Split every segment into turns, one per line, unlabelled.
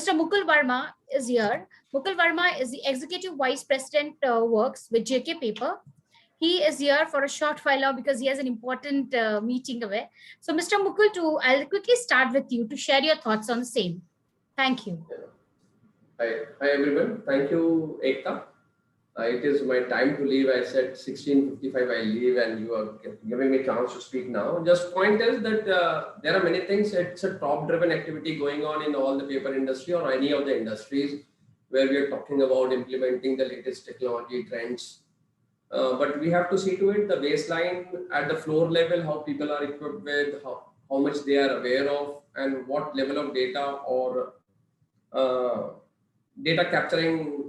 Mr. Mukul Verma is here. Mukul Verma is the Executive Vice President Works with JK Paper. He is here for a short while now because he has an important meeting away. So Mr. Mukul, I'll quickly start with you to share your thoughts on the same. Thank you.
Hi everyone. Thank you, Ekta. It is my time to leave. I said 16:55 I leave, and you are giving me a chance to speak now. Just point is that there are many things. It's a top-driven activity going on in all the paper industry or any of the industries where we are talking about implementing the latest technology trends. But we have to see to it the baseline at the floor level, how people are equipped with, how much they are aware of, and what level of data or data capturing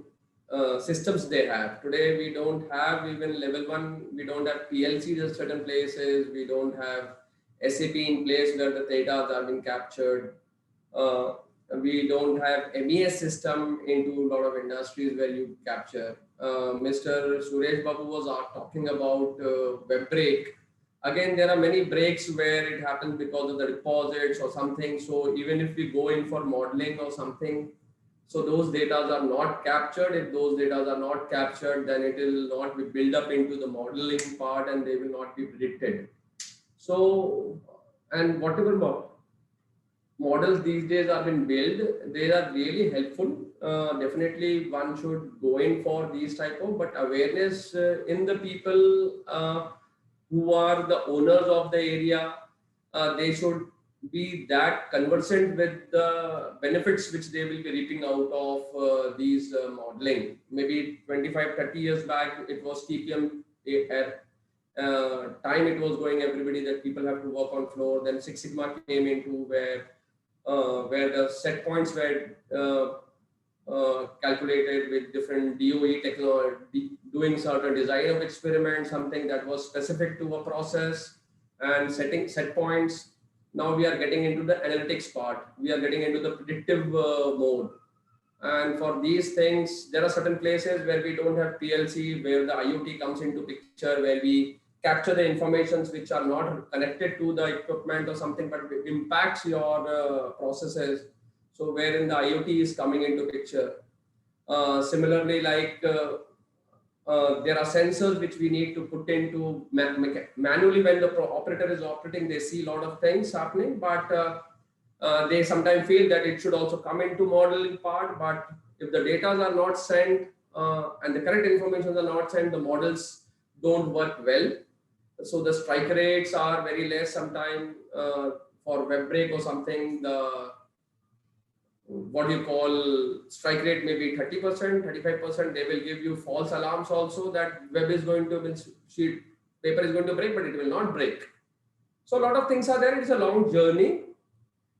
systems they have. Today, we don't have even level 1, we don't have PLCs in certain places, we don't have SAP in place where the data are being captured. We don't have MES system into a lot of industries where you capture. Mr. Suresh Babu was talking about web break. Again, there are many breaks where it happens because of the deposits or something. So even if we go in for modeling or something, so those data are not captured. If those data are not captured, then it will not be built up into the modeling part and they will not be predicted. So, and whatever models these days are being built, they are really helpful. Definitely one should go in for these type of, but awareness in the people who are the owners of the area, they should be that conversant with the benefits which they will be reaping out of these modeling. Maybe 25-30 years back, it was TPM time it was going everybody that people have to work on floor. Then Six Sigma came into where the set points were calculated with different DOE technology, doing certain design of experiment, something that was specific to a process and setting set points. Now we are getting into the analytics part. We are getting into the predictive mode. And for these things, there are certain places where we don't have PLC, where the IoT comes into picture, where we capture the informations which are not connected to the equipment or something, but impacts your processes. So wherein the IoT is coming into picture. Similarly, like there are sensors which we need to put into manually. When the operator is operating, they see a lot of things happening, but they sometimes feel that it should also come into modeling part. But if the data are not sent and the correct information are not sent, the models don't work well. So the strike rates are very less sometimes for web break or something. The what you call strike rate may be 30%, 35%. They will give you false alarms also that web is going to, sheet paper is going to break, but it will not break. So a lot of things are there. It's a long journey,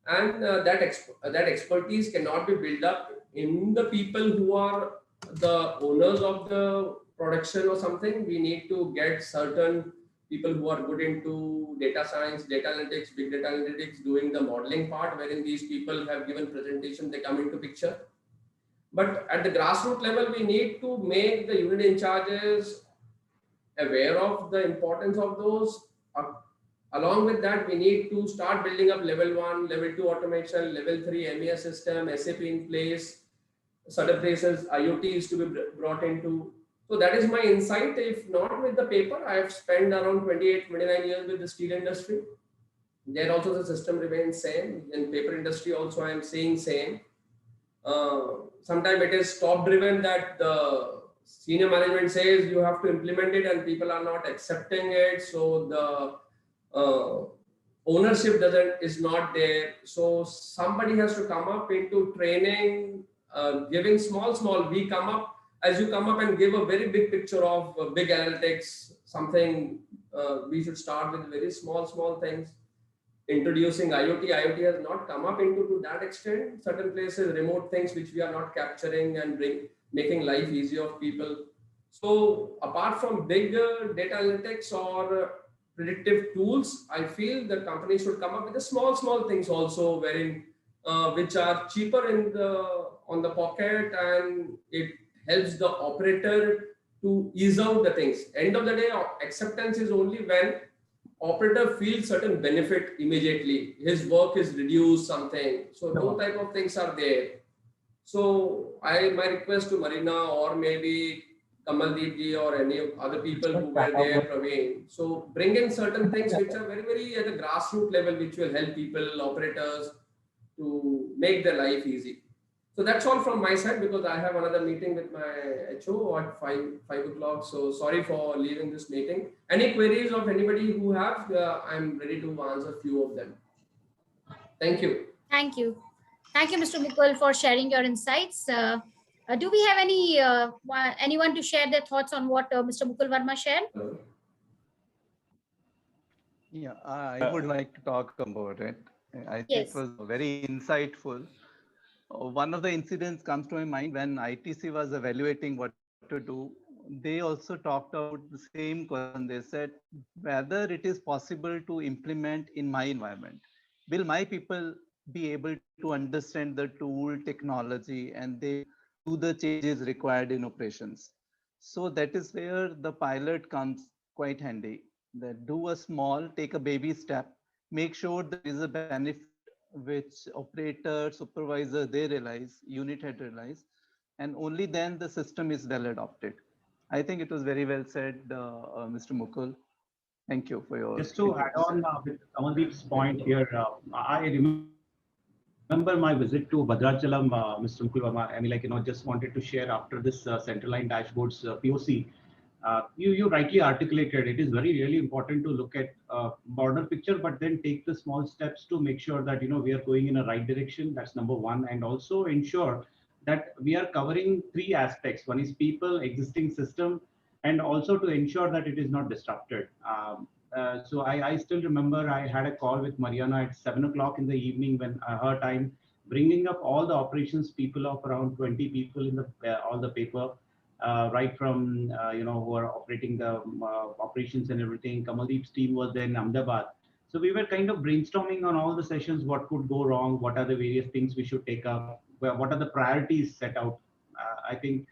and that expertise cannot be built up in the people who are the owners of the production or something. We need to get certain people who are good into data science, data analytics, big data analytics, doing the modeling part, wherein these people have given presentation, they come into picture. But at the grassroots level, we need to make the unit in charges aware of the importance of those. Along with that, we need to start building up level 1, level 2 automation, level 3 MES system, SAP in place. Certain places IoT is to be brought into. So that is my insight. If not with the paper, I have spent around 28, 29 years with the steel industry. There also the system remains same. In paper industry also I am seeing same. Sometimes it is top driven that the senior management says you have to implement it and people are not accepting it. So the ownership is not there. So somebody has to come up into training, giving small, we come up. As you come up and give a very big picture of big analytics, something we should start with very small things. Introducing IoT. IoT has not come up into to that extent. Certain places, remote things which we are not capturing and making life easier of people. So apart from big data analytics or predictive tools, I feel the company should come up with the small things also, wherein which are cheaper on the pocket, and it helps the operator to ease out the things. End of the day, acceptance is only when operator feels certain benefit immediately. His work is reduced, something. So those type of things are there. So my request to Marina or maybe Kamaldeep ji or any other people who were there, Praveen. So bring in certain things which are very, very at the grassroots level, which will help people, operators to make their life easy. So that's all from my side because I have another meeting with my HO at 5 o'clock. So sorry for leaving this meeting. Any queries of anybody who have, I'm ready to answer a few of them. Thank you.
Thank you. Thank you, Mr. Mukul, for sharing your insights. Do we have anyone to share their thoughts on what Mr. Mukul Verma shared?
Hello.
Yeah, I would like to talk about it. I think
Yes.
it was very insightful. One of the incidents comes to my mind when ITC was evaluating what to do. They also talked about the same question. They said whether it is possible to implement in my environment. Will my people be able to understand the tool, technology, and they do the changes required in operations? So that is where the pilot comes quite handy. That do a small, take a baby step, make sure there is a benefit which operator, supervisor, they realize, unit head realize, and only then the system is well adopted. I think it was very well said, Mr. Mukul. Thank you for your
Just to add on with Kamaldeep's point here, I remember my visit to Bhadrachalam, Mr. Mukul Verma. I mean, like, just wanted to share after this Centerline Dashboards POC. You rightly articulated, it is really important to look at broader picture, but then take the small steps to make sure that, we are going in a right direction. That's number one. And also ensure that we are covering three aspects. One is people, existing system, and also to ensure that it is not disrupted. So I still remember I had a call with Mariana at 7 o'clock in the evening when her time, bringing up all the operations people of around 20 people in the all the paper, right from who are operating the operations and everything. Kamaldeep's team was there in Ahmedabad. So we were kind of brainstorming on all the sessions, what could go wrong, what are the various things we should take up, what are the priorities set out. I think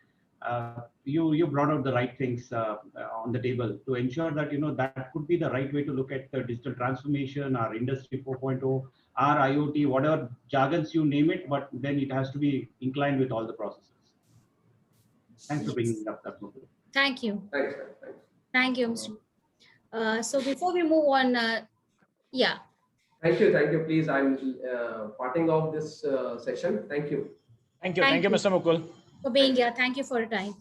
you brought out the right things on the table to ensure that that could be the right way to look at the digital transformation, our industry 4.0, our IoT, whatever jargons you name it, but then it has to be inclined with all the processes. Thanks for bringing it up, Dr. Mukul.
Thank you.
Thanks, man. Thanks.
Thank you, Mr. So before we move on, yeah.
Thank you. Please, I'm parting off this session. Thank you.
Thank you, Mr. Mukul.
For being here. Thank you for your time.